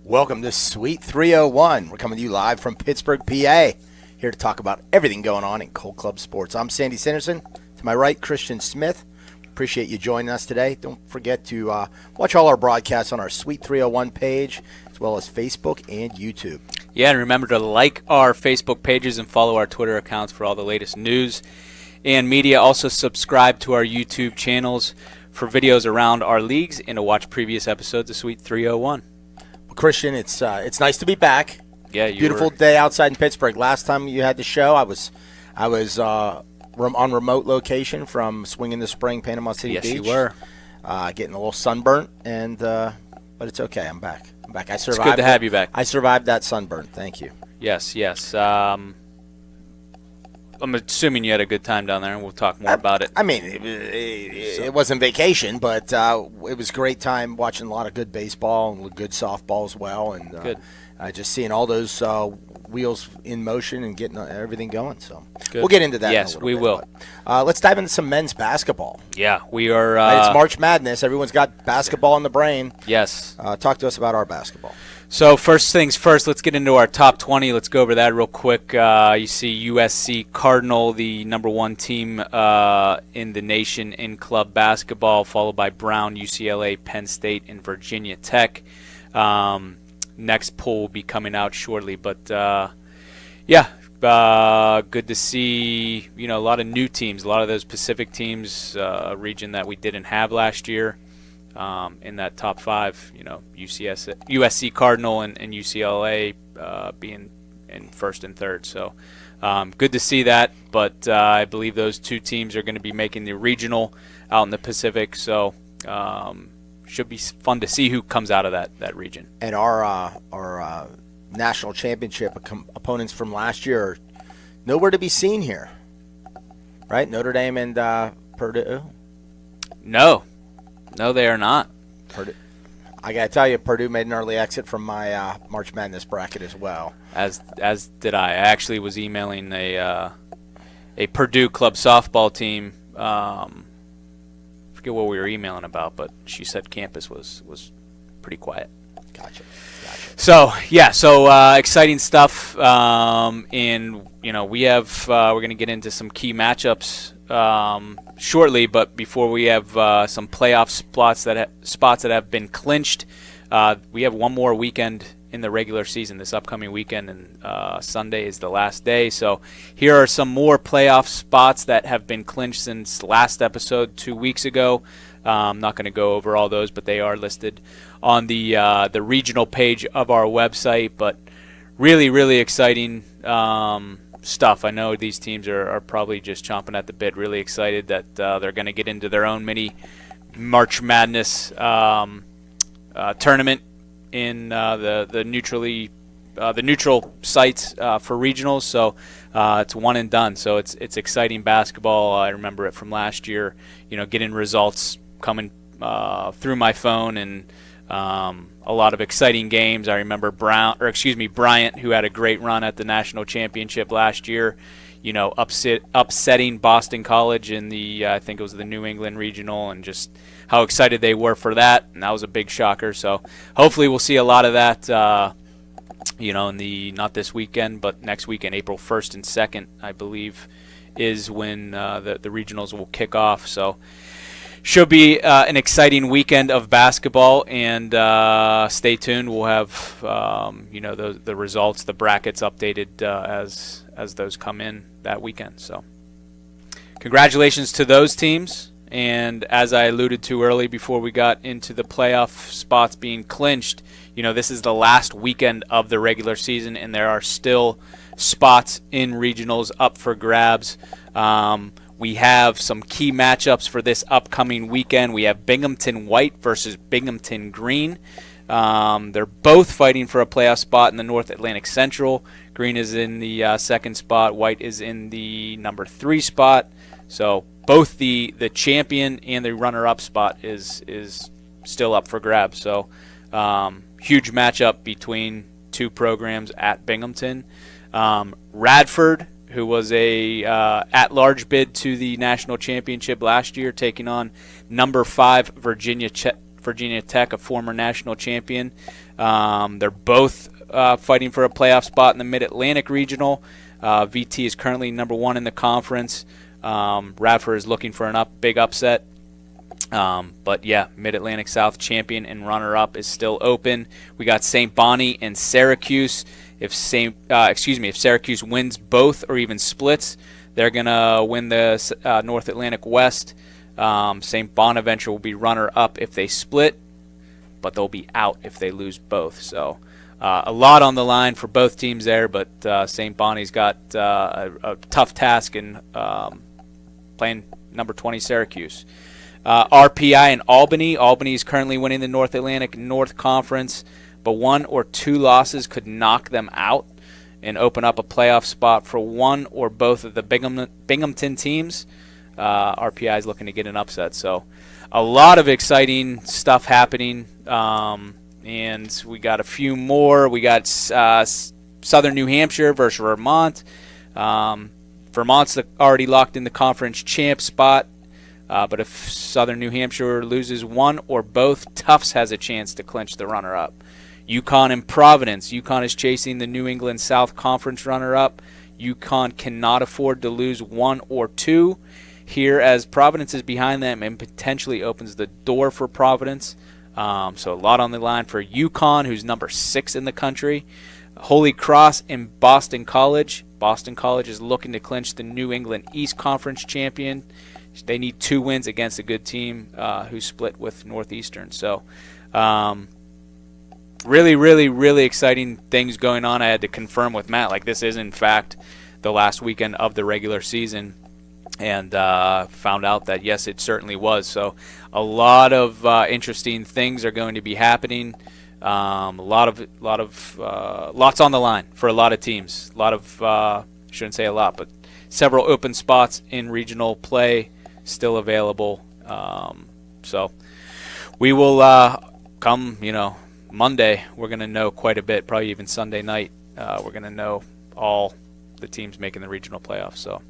Welcome to Suite 301. We're coming to you live from Pittsburgh, PA, here to talk about everything going on in Colt Club sports. I'm Sandy Sanderson. To my right, Christian Smith. Appreciate you joining us today. Don't forget to watch all our broadcasts on our Suite 301 page, as well as Facebook and YouTube. Yeah, and remember to like our Facebook pages and follow our Twitter accounts for all the latest news and media. Also subscribe to our YouTube channels for videos around our leagues and to watch previous episodes of Suite 301. Christian, it's nice to be back. Yeah, beautiful day outside in Pittsburgh. Last time you had the show, I was on remote location from Swing in the Spring, Panama City Beach. Yes, you were. Getting a little sunburnt, but it's okay. I'm back. I survived. It's good to have you back. I survived that sunburn. Thank you. Yes. I'm assuming you had a good time down there, and we'll talk more about it. I mean, it wasn't vacation, but it was a great time watching a lot of good baseball and good softball as well, and good. Just seeing all those wheels in motion and getting everything going. So good. We'll get into that. Yes, in a we bit, will. But, let's dive into some men's basketball. Yeah, we are. It's March Madness. Everyone's got basketball in the brain. Yes. Talk to us about our basketball. So first things first, let's get into our top 20. Let's go over that real quick. You see USC Cardinal, the number one team in the nation in club basketball, followed by Brown, UCLA, Penn State, and Virginia Tech. Next poll will be coming out shortly. But, good to see, a lot of new teams, a lot of those Pacific teams, a region that we didn't have last year. In that top five, USC Cardinal and UCLA being in first and third. So good to see that. But I believe those two teams are going to be making the regional out in the Pacific. So should be fun to see who comes out of that region. And our national championship opponents from last year are nowhere to be seen here, right? Notre Dame and Purdue? No, they are not. Purdue. I got to tell you, Purdue made an early exit from my March Madness bracket as well. As did I. I actually was emailing a Purdue club softball team. Forget what we were emailing about, but she said campus was pretty quiet. Gotcha. So exciting stuff. And we have we're going to get into some key matchups shortly, but before we have some playoff spots that have been clinched, we have one more weekend in the regular season this upcoming weekend, and Sunday is the last day. So here are some more playoff spots that have been clinched since last episode 2 weeks ago. I'm not going to go over all those, but they are listed on the regional page of our website. But really, really exciting stuff. I know these teams are probably just chomping at the bit, really excited that they're going to get into their own mini March Madness tournament in the neutral sites for regionals. So it's one and done. So it's exciting basketball. I remember it from last year. Getting results coming through my phone and a lot of exciting games. I remember Bryant, who had a great run at the national championship last year, upsetting Boston College in the I think it was the New England Regional, and just how excited they were for that. And that was a big shocker. So hopefully we'll see a lot of that, in the not this weekend, but next weekend, April 1st and 2nd, I believe, is when the regionals will kick off. So should be an exciting weekend of basketball, and stay tuned. We'll have the results, the brackets updated as those come in that weekend. So congratulations to those teams, and as I alluded to early before we got into the playoff spots being clinched, this is the last weekend of the regular season, and there are still spots in regionals up for grabs. We have some key matchups for this upcoming weekend. We have Binghamton White versus Binghamton Green. They're both fighting for a playoff spot in the North Atlantic Central. Green is in the second spot. White is in the number 3 spot. So both the champion and the runner-up spot is still up for grabs. So huge matchup between two programs at Binghamton. Radford, who was a at-large bid to the national championship last year, taking on number 5 Virginia Tech, a former national champion. They're both fighting for a playoff spot in the Mid-Atlantic Regional. VT is currently number 1 in the conference. Radford is looking for a big upset. But yeah, Mid-Atlantic South champion and runner-up is still open. We got St. Bonnie and Syracuse. If Syracuse wins both or even splits, they're gonna win the North Atlantic West. St. Bonaventure will be runner-up if they split, but they'll be out if they lose both. So a lot on the line for both teams there, but St. Bonnie's got a tough task in playing number 20 Syracuse. RPI and Albany. Albany is currently winning the North Atlantic North Conference, but 1 or 2 losses could knock them out and open up a playoff spot for one or both of the Binghamton teams. RPI is looking to get an upset. So a lot of exciting stuff happening, and we got a few more. We got Southern New Hampshire versus Vermont. Vermont's already locked in the conference champ spot. But if Southern New Hampshire loses one or both, Tufts has a chance to clinch the runner-up. UConn and Providence. UConn is chasing the New England South Conference runner-up. UConn cannot afford to lose 1 or 2 here, as Providence is behind them and potentially opens the door for Providence. So a lot on the line for UConn, who's number 6 in the country. Holy Cross and Boston College. Boston College is looking to clinch the New England East Conference champion. They need 2 wins against a good team who split with Northeastern. So really, really, really exciting things going on. I had to confirm with Matt, this is in fact the last weekend of the regular season, and found out that yes, it certainly was. So a lot of interesting things are going to be happening. Lots on the line for a lot of teams. Shouldn't say a lot, but several open spots in regional play still available. So we will come, Monday, we're going to know quite a bit, probably even Sunday night. We're going to know all the teams making the regional playoffs. So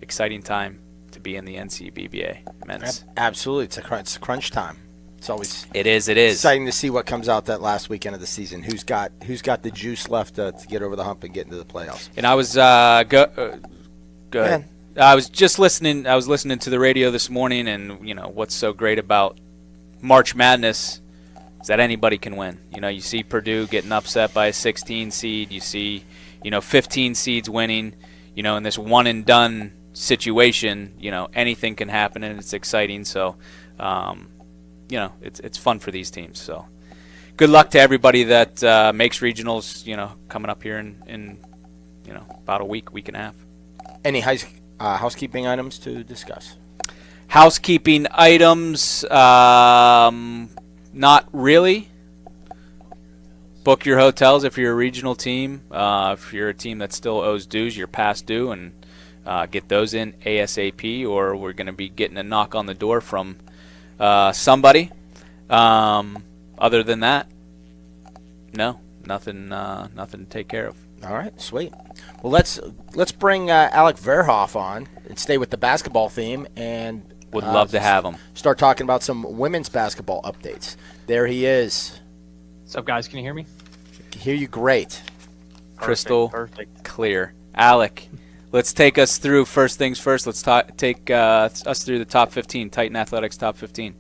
exciting time to be in the NCBBA men's. Absolutely. It's crunch time. It's always it is exciting to see what comes out that last weekend of the season. Who's got the juice left to get over the hump and get into the playoffs. And I was go ahead. I was just listening. I was listening to the radio this morning, and what's so great about March Madness is that anybody can win. You see Purdue getting upset by a 16 seed. You see, 15 seeds winning. In this one and done situation, anything can happen, and it's exciting. So, it's fun for these teams. So, good luck to everybody that makes regionals. Coming up here in about a week and a half. Any housekeeping items to discuss? Housekeeping items, not really. Book your hotels if you're a regional team. If you're a team that still owes dues, you're past due, and get those in ASAP, or we're going to be getting a knock on the door from somebody. Other than that, no, nothing to take care of. All right, sweet. Well, let's bring Alec Verhoff on and stay with the basketball theme, and would love to have him. Start talking about some women's basketball updates. There he is. What's up, guys? Can you hear me? I can hear you great. Crystal Perfect. clear. Alec, let's take us through first things first. Let's take us through the top 15, Titan Athletics top 15.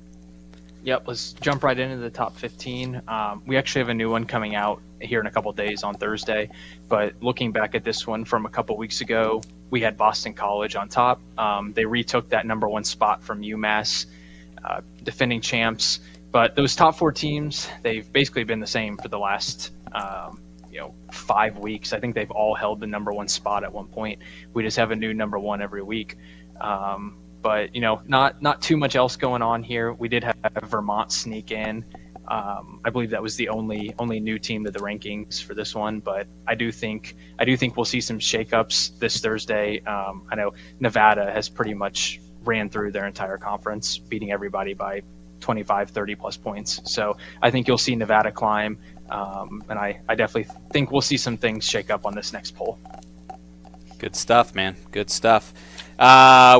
Yep, let's jump right into the top 15. We actually have a new one coming out here in a couple days on Thursday. But looking back at this one from a couple weeks ago, we had Boston College on top. They retook that number one spot from UMass, defending champs. But those top four teams, they've basically been the same for the last 5 weeks. I think they've all held the number one spot at one point. We just have a new number one every week. But not too much else going on here. We did have Vermont sneak in. I believe that was the only new team to the rankings for this one. But I do think we'll see some shakeups this Thursday. I know Nevada has pretty much ran through their entire conference, beating everybody by 25, 30 plus points. So I think you'll see Nevada climb. And I definitely think we'll see some things shake up on this next poll. Good stuff, man. Good stuff.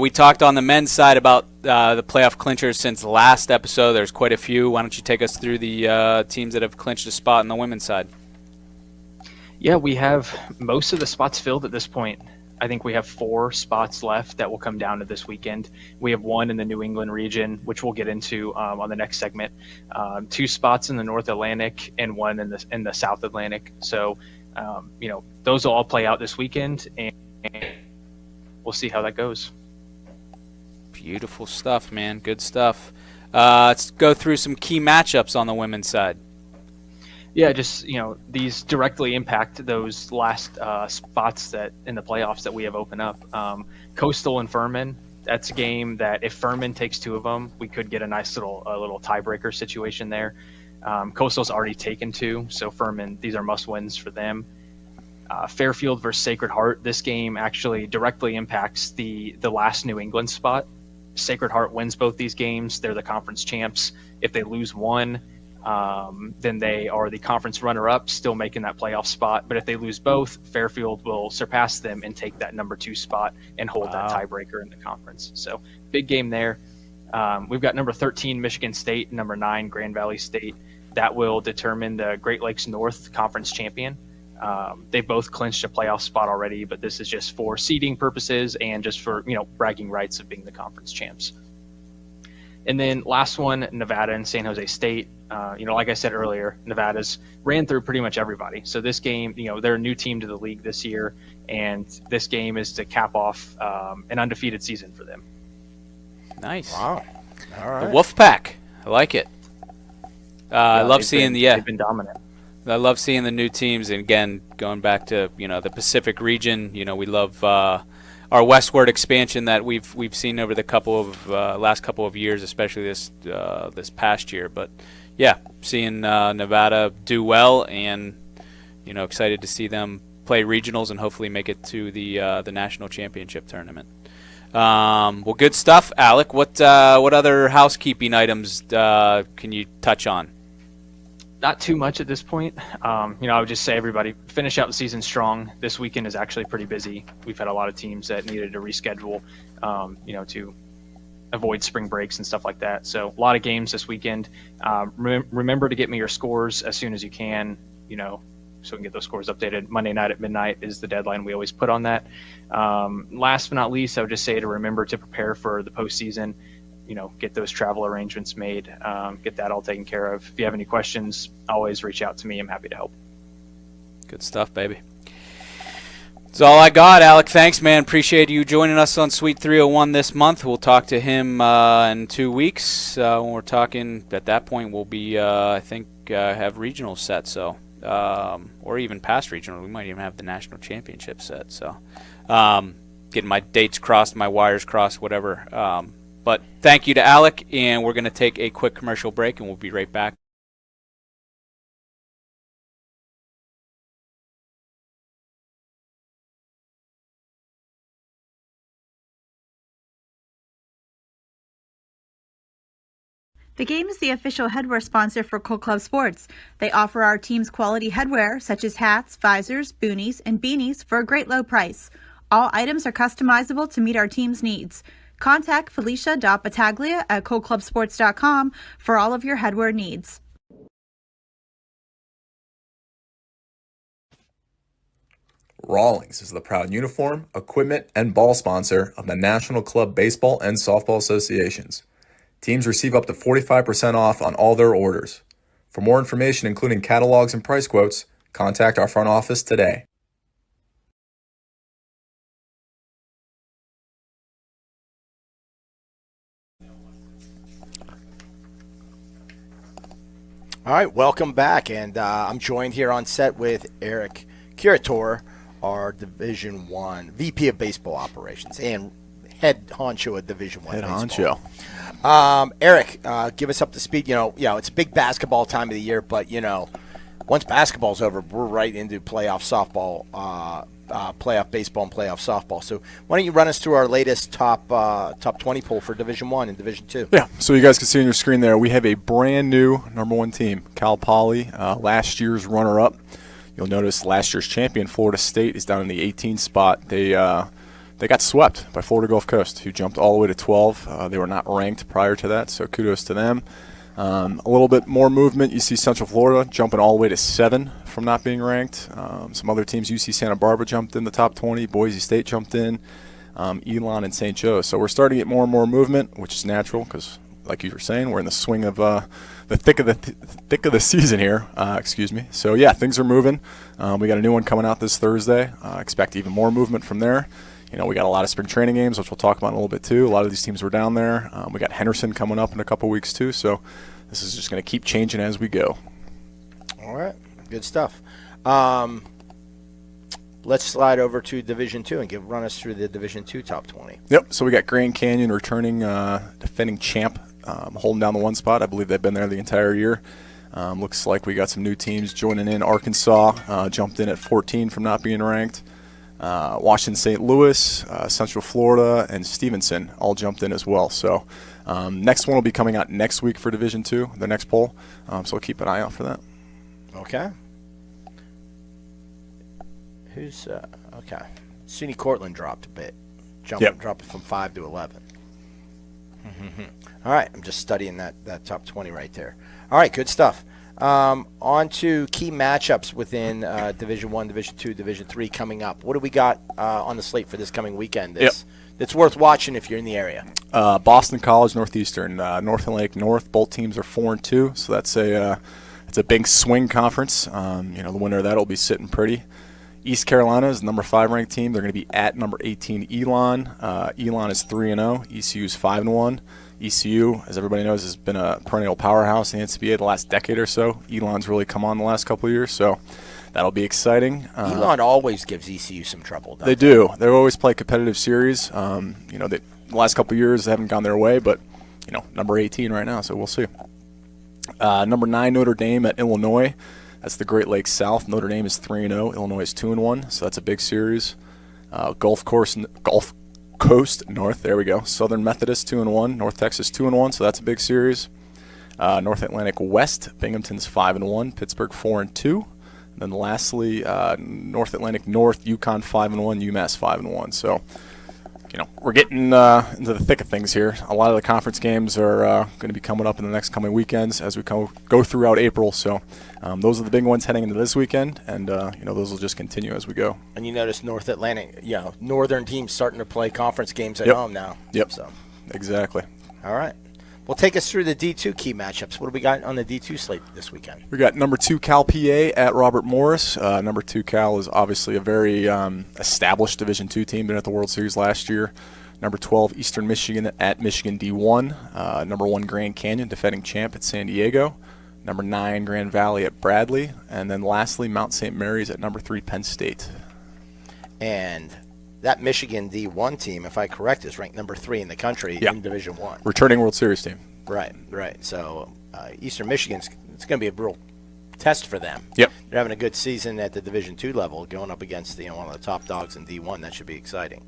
We talked on the men's side about the playoff clinchers since the last episode. There's quite a few. Why don't you take us through the teams that have clinched a spot on the women's side? Yeah, we have most of the spots filled at this point. I think we have 4 spots left that will come down to this weekend. We have 1 in the New England region, which we'll get into on the next segment. 2 spots in the North Atlantic and 1 in the South Atlantic. So, those will all play out this weekend, and we'll see how that goes. Beautiful stuff, man. Good stuff. Let's go through some key matchups on the women's side. Yeah, just these directly impact those last spots that in the playoffs that we have open up. Coastal and Furman. That's a game that if Furman takes 2 of them, we could get a nice little tiebreaker situation there. Coastal's already taken 2, so Furman, these are must wins for them. Fairfield versus Sacred Heart. This game actually directly impacts the last New England spot. Sacred Heart wins both these games. They're the conference champs. If they lose one, then they are the conference runner-up, still making that playoff spot. But if they lose both, Fairfield will surpass them and take that number 2 spot and hold that tiebreaker in the conference. So big game there. We've got number 13 Michigan State, number 9 Grand Valley State. That will determine the Great Lakes North Conference champion. They both clinched a playoff spot already, but this is just for seeding purposes and just for bragging rights of being the conference champs. And then last one, Nevada and San Jose State. Like I said earlier, Nevada's ran through pretty much everybody. So this game, they're a new team to the league this year, and this game is to cap off an undefeated season for them. Nice. Wow. All right. The Wolfpack. I like it. I love seeing they've been dominant. I love seeing the new teams, and again, going back to the Pacific region. We love our westward expansion that we've seen over the last couple of years, especially this past year. But yeah, seeing Nevada do well, and excited to see them play regionals and hopefully make it to the national championship tournament. Well, good stuff, Alec. What other housekeeping items can you touch on? Not too much at this point. I would just say everybody finish out the season strong. This weekend is actually pretty busy. We've had a lot of teams that needed to reschedule, to avoid spring breaks and stuff like that. So a lot of games this weekend. Remember to get me your scores as soon as you can, so we can get those scores updated. Monday night at midnight is the deadline we always put on that. Last but not least, I would just say to remember to prepare for the postseason. Get those travel arrangements made, get that all taken care of. If you have any questions, always reach out to me. I'm happy to help. Good stuff, baby. That's all I got, Alec. Thanks, man. Appreciate you joining us on Suite 301 this month. We'll talk to him in 2 weeks. When we're talking, at that point, we'll be, I think, have regionals set. So, or even past regional. We might even have the national championship set. So, getting my dates crossed, my wires crossed, whatever. But thank you to Alec, and we're going to take a quick commercial break, and we'll be right back. The Game is the official headwear sponsor for Cold Club Sports. They offer our team's quality headwear, such as hats, visors, boonies, and beanies for a great low price. All items are customizable to meet our team's needs. Contact Felicia.Battaglia at coldclubsports.com for all of your headwear needs. Rawlings is the proud uniform, equipment, and ball sponsor of the National Club Baseball and Softball Associations. Teams receive up to 45% off on all their orders. For more information, including catalogs and price quotes, contact our front office today. All right, welcome back, and I'm joined here on set with Eric Curator, our Division I VP of Baseball Operations and head honcho at Division I baseball. Eric, give us up to speed. It's a big basketball time of the year, but once basketball's over, we're right into playoff softball, playoff baseball, and playoff softball. So why don't you run us through our latest top 20 poll for Division I and Division II? Yeah, so you guys can see on your screen there, we have a brand new number 1 team, Cal Poly, last year's runner-up. You'll notice last year's champion, Florida State, is down in the 18th spot. They got swept by Florida Gulf Coast, who jumped all the way to 12. They were not ranked prior to that, so kudos to them. A little bit more movement. You see Central Florida jumping all the way to 7 from not being ranked. Some other teams, UC Santa Barbara jumped in the top 20. Boise State jumped in. Elon and St. Joe. So we're starting to get more and more movement, which is natural because, like you were saying, we're in the swing of the thick of the season here. Excuse me. So yeah, things are moving. We got a new one coming out this Thursday. Expect even more movement from there. We got a lot of spring training games, which we'll talk about in a little bit too. A lot of these teams were down there. We got Henderson coming up in a couple weeks too. So this is just going to keep changing as we go. All right, good stuff. Let's slide over to Division II and run us through the Division II top 20. Yep. So we got Grand Canyon returning, defending champ, holding down the 1 spot. I believe they've been there the entire year. Looks like we got some new teams joining in. Arkansas jumped in at 14 from not being ranked. Washington St. Louis, Central Florida, and Stevenson all jumped in as well. So next one will be coming out next week for Division II, the next poll. So we'll keep an eye out for that. Okay. Who's okay? SUNY Cortland dropped a bit, dropped from 5 to 11. All right, I'm just studying that top 20 right there. All right, good stuff. On to key matchups within Division I, Division II, Division III coming up. What do we got on the slate for this coming weekend that's worth watching if you're in the area? Boston College, Northeastern, North Atlantic North. Both teams are 4-2, so that's a big swing conference. The winner of that will be sitting pretty. East Carolina is the number 5 ranked team. They're going to be at number 18 Elon. Elon is 3-0. ECU is 5-1. ECU, as everybody knows, has been a perennial powerhouse in the NCAA the last decade or so. Elon's really come on the last couple of years, so that'll be exciting. Elon always gives ECU some trouble, They do. They always play competitive series. The last couple of years they haven't gone their way, but number 18 right now, so we'll see. Number 9 Notre Dame at Illinois. That's the Great Lakes South. Notre Dame is 3-0. Illinois is 2-1, so that's a big series. Gulf Coast North, there we go. Southern Methodist 2-1. North Texas 2-1, so that's a big series. North Atlantic West, Binghamton's 5-1. Pittsburgh 4-2. And then lastly, North Atlantic North, UConn 5-1. UMass 5-1. So we're getting into the thick of things here. A lot of the conference games are going to be coming up in the next coming weekends as we go throughout April. So those are the big ones heading into this weekend, and those will just continue as we go. And you notice North Atlantic, northern teams starting to play conference games at home now. Yep. So exactly. All right. Well, take us through the D2 key matchups. What do we got on the D2 slate this weekend? We got number 2 Cal PA at Robert Morris. Number 2 Cal is obviously a very established Division II team, been at the World Series last year. Number 12 Eastern Michigan at Michigan D1. Number 1 Grand Canyon, defending champ at San Diego. Number 9 Grand Valley at Bradley. And then lastly Mount St. Mary's at number 3 Penn State. And that Michigan D1 team, if I correct, is ranked number 3 in the country in Division I. Returning World Series team. Right. So Eastern Michigan's it's going to be a real test for them. Yep. They're having a good season at the Division II level, going up against one of the top dogs in D1. That should be exciting.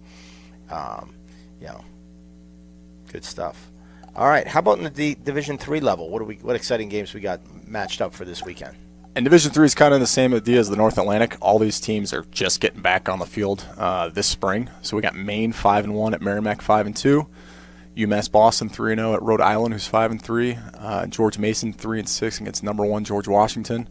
Good stuff. All right. How about in the Division III level? What exciting games we got matched up for this weekend? And Division III is kind of the same idea as the North Atlantic. All these teams are just getting back on the field this spring. So we got Maine 5-1 at Merrimack 5-2, UMass Boston 3-0 at Rhode Island, who's 5-3, George Mason 3-6 against number 1 George Washington.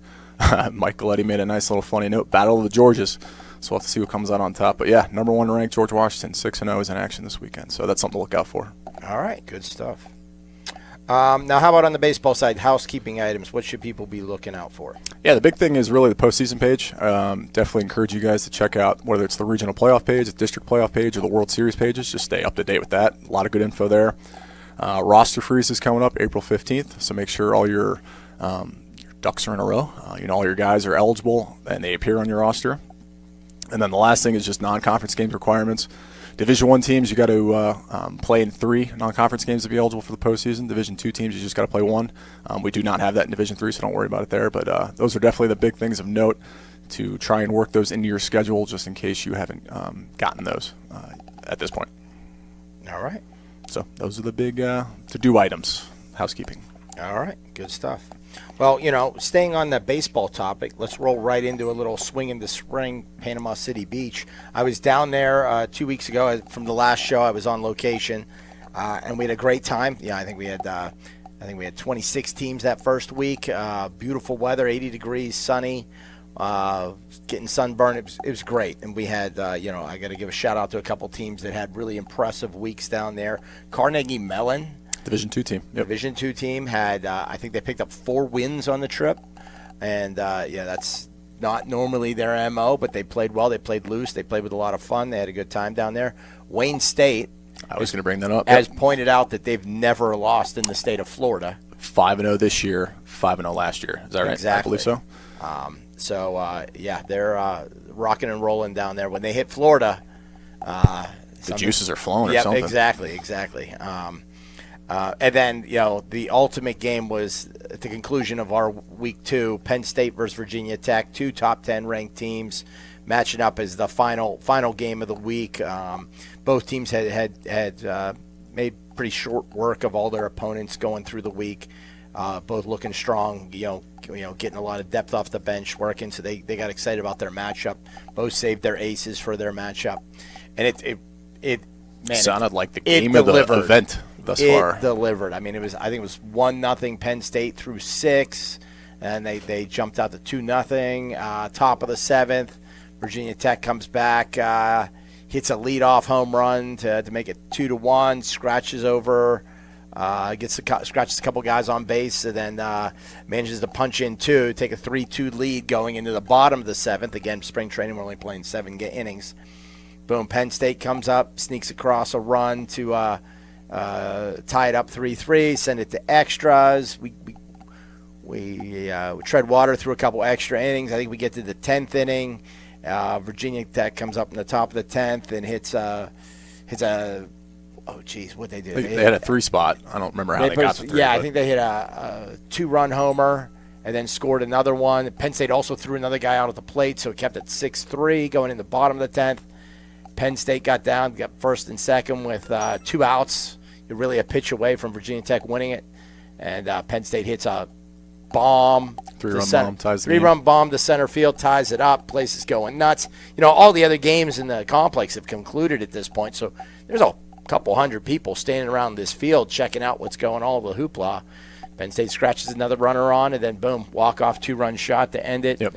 Mike Galletti made a nice little funny note, Battle of the Georges. So we'll have to see who comes out on top. But yeah, number 1 ranked George Washington 6-0 is in action this weekend. So that's something to look out for. All right, good stuff. Now, how about on the baseball side, housekeeping items? What should people be looking out for? Yeah, the big thing is really the postseason page. Definitely encourage you guys to check out whether it's the regional playoff page, the district playoff page, or the World Series pages. Just stay up to date with that. A lot of good info there. Roster freeze is coming up April 15th, so make sure all your ducks are in a row. All your guys are eligible and they appear on your roster. And then the last thing is just non-conference games requirements. Division I teams, you got to play in 3 non-conference games to be eligible for the postseason. Division II teams, you just got to play 1. We do not have that in Division III, so don't worry about it there. But those are definitely the big things of note to try and work those into your schedule, just in case you haven't gotten those at this point. All right. So those are the big to-do items, housekeeping. All right. Good stuff. Well, staying on the baseball topic, let's roll right into a little swing in the spring, Panama City Beach. I was down there 2 weeks ago. From the last show, I was on location, and we had a great time. Yeah, I think we had 26 teams that first week. Beautiful weather, 80 degrees, sunny, getting sunburned. It was great, and we had I got to give a shout out to a couple teams that had really impressive weeks down there. Carnegie Mellon. Division II team. Yep. Division II team had, I think they picked up 4 wins on the trip. And, that's not normally their MO, but they played well. They played loose. They played with a lot of fun. They had a good time down there. Wayne State. I was going to bring that up. Has pointed out that they've never lost in the state of Florida. 5-0 this year, 5-0 last year. Is that right? Exactly. I believe so. They're rocking and rolling down there. When they hit Florida, the juices are flowing or something. Exactly. And then, the ultimate game was at the conclusion of our week 2, Penn State versus Virginia Tech, 2 top 10 ranked teams matching up as the final game of the week. Both teams had made pretty short work of all their opponents going through the week. Both looking strong, getting a lot of depth off the bench, working. So they got excited about their matchup. Both saved their aces for their matchup, and it sounded like the game of the event thus far. It delivered. I mean, I think it was 1-0 Penn State through 6, and they jumped out to 2-0. Top of the 7th, Virginia Tech comes back, hits a leadoff home run to make it 2-1. Scratches a couple guys on base, and then manages to punch in 2, take a 3-2 lead going into the bottom of the 7th. Again, spring training, we're only playing 7 innings. Boom, Penn State comes up, sneaks across a run to tie it up 3-3, send it to extras. We tread water through a couple extra innings. I think we get to the 10th inning. Virginia Tech comes up in the top of the 10th and hits a what'd they do? They had a 3 spot. I don't remember how they got to 3. Yeah, I think they hit a 2-run homer and then scored another one. Penn State also threw another guy out at the plate, so it kept it 6-3 going in the bottom of the 10th. Penn State got first and second with 2 outs. You're really a pitch away from Virginia Tech winning it. And Penn State hits a bomb. 3-run bomb ties the game. 3-run bomb to center field, ties it up. Place is going nuts. All the other games in the complex have concluded at this point. So there's a couple hundred people standing around this field checking out what's going on, all the hoopla. Penn State scratches another runner on, and then boom, walk-off 2-run shot to end it. Yep.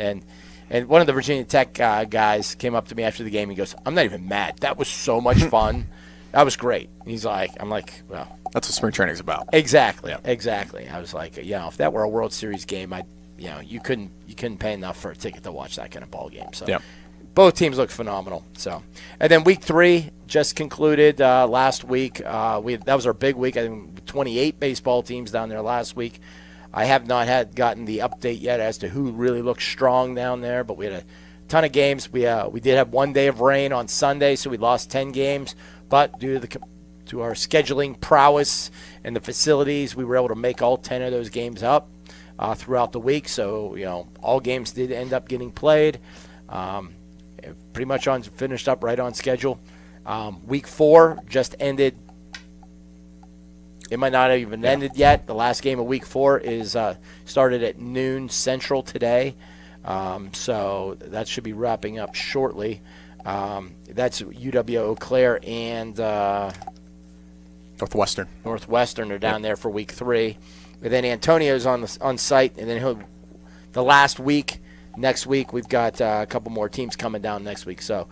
And one of the Virginia Tech guys came up to me after the game. He goes, "I'm not even mad. That was so much fun. That was great." I'm like, well, that's what spring training's about. Exactly. Yep. Exactly. I was like, if that were a World Series game, you couldn't pay enough for a ticket to watch that kind of ball game. So, both teams look phenomenal. So, and then week 3 just concluded last week. That was our big week. I think 28 baseball teams down there last week. I have not gotten the update yet as to who really looks strong down there, but we had a ton of games. We did have 1 day of rain on Sunday, so we lost 10 games. But due to our scheduling prowess and the facilities, we were able to make all 10 of those games up throughout the week. So all games did end up getting played. Pretty much finished up right on schedule. Week 4 just ended. It might not have even ended yet. The last game of week 4 is started at noon Central today. So that should be wrapping up shortly. That's UW Eau Claire and Northwestern are down there for week 3. And then Antonio's on site, and then the last week, next week, we've got a couple more teams coming down next week. So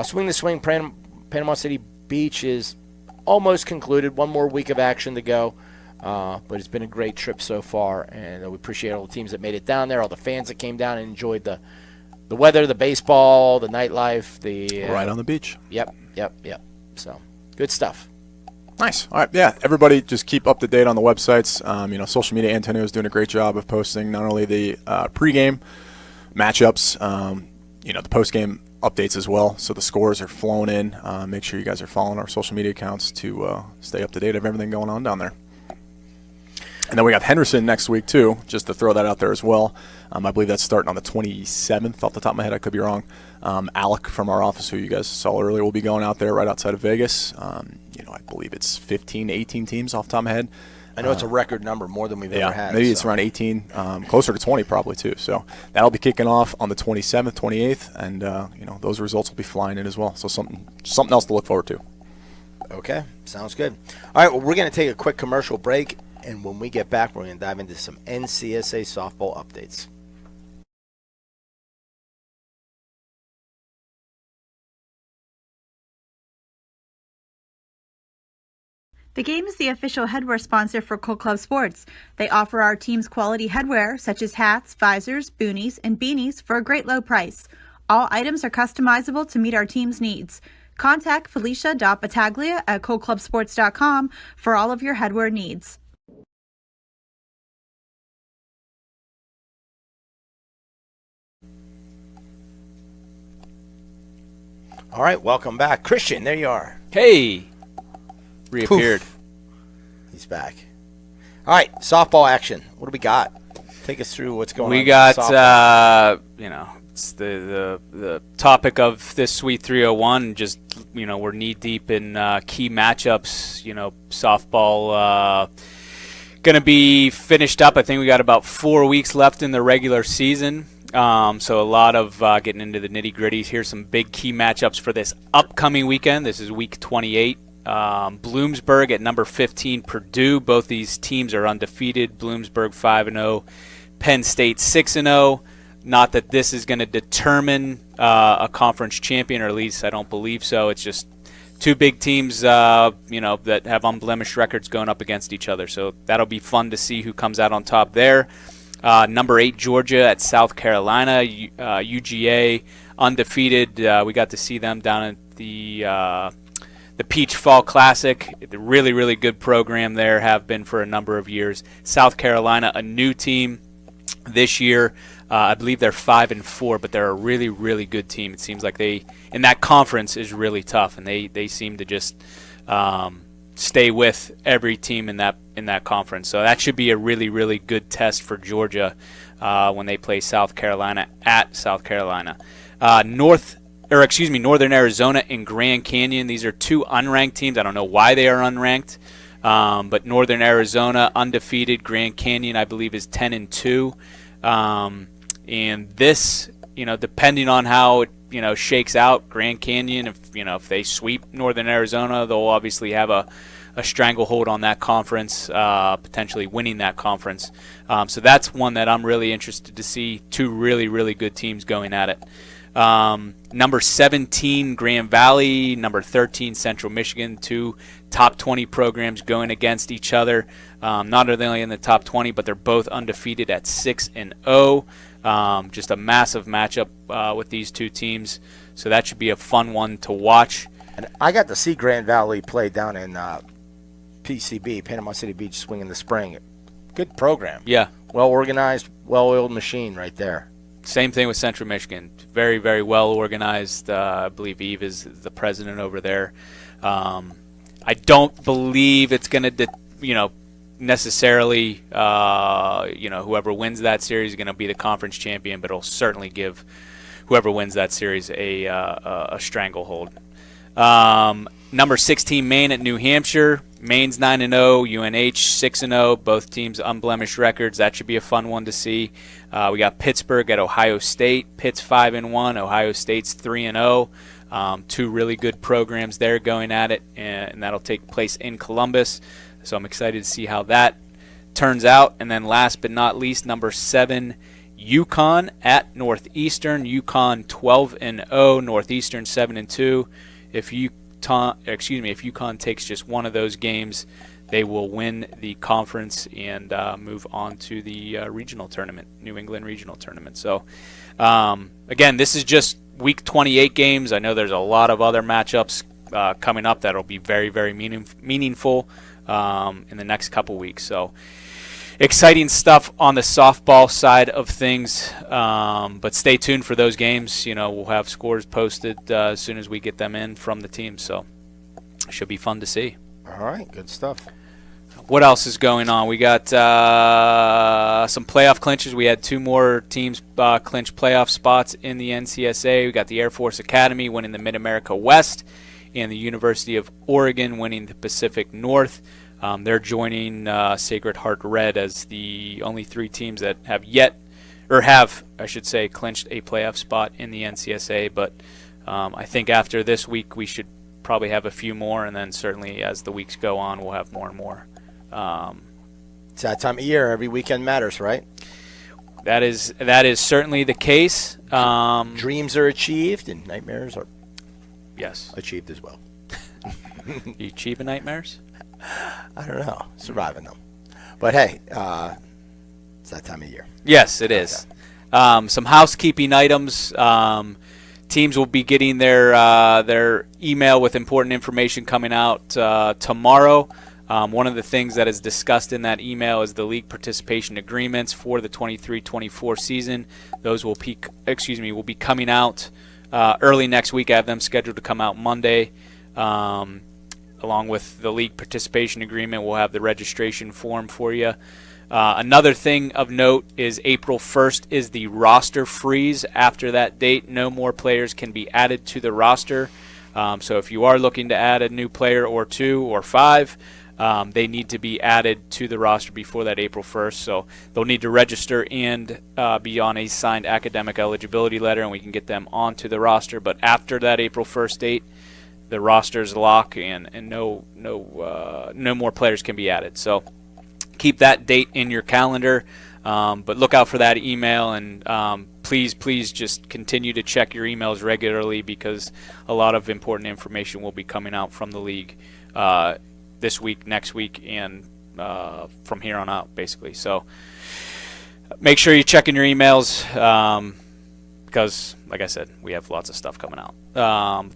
Swing the Swing Panama City Beach is almost concluded. 1 more week of action to go. But it's been a great trip so far, and we appreciate all the teams that made it down there, all the fans that came down and enjoyed the weather, the baseball, the nightlife, Right on the beach. Yep. So good stuff. Nice. All right. Yeah. Everybody just keep up to date on the websites. Social media. Antonio is doing a great job of posting not only the pregame matchups, the postgame updates as well. So the scores are flowing in. Make sure you guys are following our social media accounts to stay up to date of everything going on down there. And then we got Henderson next week too, just to throw that out there as well. I believe that's starting on the 27th off the top of my head. I could be wrong. Alec from our office, who you guys saw earlier, will be going out there right outside of Vegas. I believe it's 15 to 18 teams off the top of my head. I know it's a record number, more than we've ever had. Maybe it's around 18, closer to 20 probably too. So that'll be kicking off on the 27th, 28th, and those results will be flying in as well. So something else to look forward to. Okay, sounds good. All right, well, we're going to take a quick commercial break, and when we get back, we're going to dive into some NCSA softball updates. The Game is the official headwear sponsor for Cold Club Sports. They offer our team's quality headwear, such as hats, visors, boonies, and beanies, for a great low price. All items are customizable to meet our team's needs. Contact Felicia.Battaglia at coldclubsports.com for all of your headwear needs. All right, welcome back. Christian, there you are. Hey! Reappeared. Poof. He's back. All right, softball action. What do we got? Take us through what's going on. We got, it's the topic of this Sweet 301. Just, we're knee deep in key matchups. Softball going to be finished up. I think we got about 4 weeks left in the regular season. So a lot of getting into the nitty gritties. Here's some big key matchups for this upcoming weekend. This is week 28. Bloomsburg at number 15, Purdue. Both these teams are undefeated. Bloomsburg 5-0, Penn State 6-0. Not that this is going to determine a conference champion, or at least I don't believe so. It's just two big teams, that have unblemished records going up against each other. So that'll be fun to see who comes out on top there. Number 8, Georgia at South Carolina. UGA undefeated. We got to see them down at the Peach Fall Classic. The really, really good program there, have been for a number of years. South Carolina, a new team this year. I believe they're 5-4, but they're a really, really good team. It seems like in that conference is really tough, and they seem to just stay with every team in that conference. So that should be a really, really good test for Georgia when they play South Carolina at South Carolina. Northern Arizona and Grand Canyon. These are two unranked teams. I don't know why they are unranked, but Northern Arizona undefeated. Grand Canyon, I believe, is 10-2. And this, depending on how it shakes out, Grand Canyon, if they sweep Northern Arizona, they'll obviously have a stranglehold on that conference, potentially winning that conference. So that's one that I'm really interested to see. Two really, really good teams going at it. Number 17, Grand Valley. Number 13, Central Michigan. Two top 20 programs going against each other. Not only in the top 20, but they're both undefeated at 6-0. Just a massive matchup with these two teams. So that should be a fun one to watch. And I got to see Grand Valley play down in PCB, Panama City Beach Swing in the spring. Good program. Yeah. Well organized, well-oiled machine right there. Same thing with Central Michigan. Very, very well organized. I believe Eve is the president over there. I don't believe it's going to, necessarily, whoever wins that series is going to be the conference champion, but it'll certainly give whoever wins that series a stranglehold. Number 16, Maine at New Hampshire. Maine's 9-0, UNH 6-0. Both teams unblemished records. That should be a fun one to see. We got Pittsburgh at Ohio State. Pitt's 5-1. Ohio State's 3-0. Two really good programs there going at it, and that'll take place in Columbus. So I'm excited to see how that turns out. And then last but not least, number 7, UConn at Northeastern. UConn 12-0. Northeastern 7-2. If UConn takes just one of those games, they will win the conference and move on to the regional tournament, New England regional tournament. So, again, this is just week 28 games. I know there's a lot of other matchups coming up that'll be very, very meaningful in the next couple weeks. So, exciting stuff on the softball side of things, but stay tuned for those games. We'll have scores posted as soon as we get them in from the team. So, it should be fun to see. All right, good stuff. What else is going on? We got some playoff clinches. We had 2 more teams clinch playoff spots in the NCSA. We got the Air Force Academy winning the Mid-America West and the University of Oregon winning the Pacific North. They're joining Sacred Heart Red as the only 3 teams that have clinched a playoff spot in the NCSA. But I think after this week we should probably have a few more, and then certainly as the weeks go on we'll have more and more. It's that time of year. Every weekend matters, right? That is certainly the case. Dreams are achieved, and nightmares are Yes. achieved as well. You achieving nightmares? I don't know. Surviving them. But hey, it's that time of year. Yes, it is. Some housekeeping items. Teams will be getting their email with important information coming out tomorrow. One of the things that is discussed in that email is the league participation agreements for the 23-24 season. Those will be coming out early next week. I have them scheduled to come out Monday. Along with the league participation agreement, we'll have the registration form for you. Another thing of note is April 1st is the roster freeze. After that date, no more players can be added to the roster. So if you are looking to add a new player or 2 or 5, they need to be added to the roster before that April 1st. So they'll need to register and be on a signed academic eligibility letter, and we can get them onto the roster. But after that April 1st date, the roster's lock, and no more players can be added. So keep that date in your calendar, but look out for that email, and please just continue to check your emails regularly, because a lot of important information will be coming out from the league this week, next week, and from here on out, basically. So make sure you're checking your emails, because, like I said, we have lots of stuff coming out.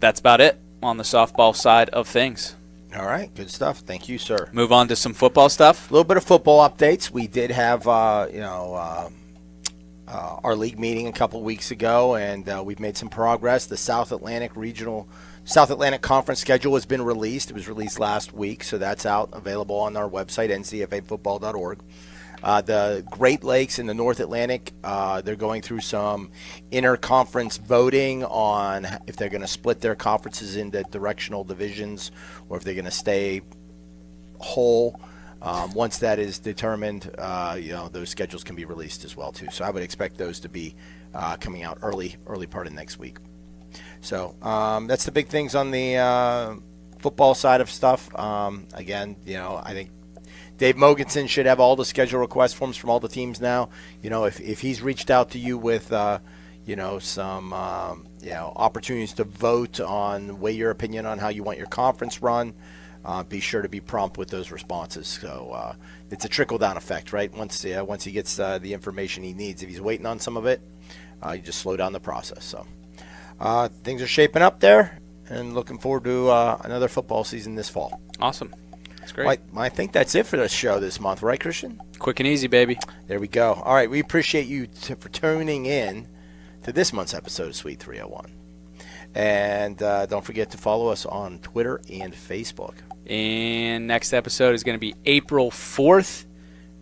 That's about it on the softball side of things. All right, good stuff. Thank you, sir. Move on to some football stuff. A little bit of football updates. We did have, our league meeting a couple of weeks ago, and we've made some progress. The South Atlantic Conference schedule has been released. It was released last week, so that's out, available on our website, ncfafootball.org. The Great Lakes and the North Atlantic, they're going through some inter-conference voting on if they're going to split their conferences into directional divisions or if they're going to stay whole. Once that is determined, those schedules can be released as well too. So I would expect those to be coming out early part of next week. So that's the big things on the football side of stuff. Again, I think Dave Mogensen should have all the schedule request forms from all the teams now. If he's reached out to you with some opportunities to vote on, weigh your opinion on how you want your conference run, be sure to be prompt with those responses. So it's a trickle-down effect, right? Once he gets the information he needs, if he's waiting on some of it, you just slow down the process. So things are shaping up there, and looking forward to another football season this fall. Awesome. That's great. I think that's it for the show this month, right, Christian? Quick and easy, baby. There we go. All right, we appreciate you for tuning in to this month's episode of Suite 301. And don't forget to follow us on Twitter and Facebook. And next episode is going to be April 4th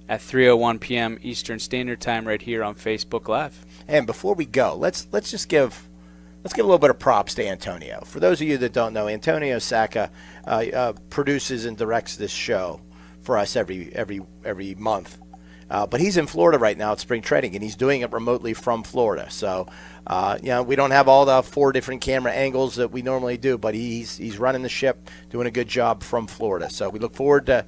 at 3:01 p.m. Eastern Standard Time right here on Facebook Live. And before we go, let's give a little bit of props to Antonio. For those of you that don't know, Antonio Sacca produces and directs this show for us every month. But he's in Florida right now at spring training, and he's doing it remotely from Florida. So, we don't have all the 4 different camera angles that we normally do, but he's running the ship, doing a good job from Florida. So we look forward to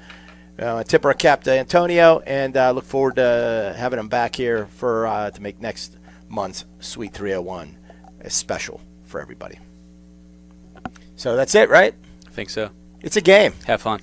tip our cap to Antonio, and look forward to having him back here for to make next month's Suite 301 special for everybody. So that's it, right? I think so. It's a game. Have fun.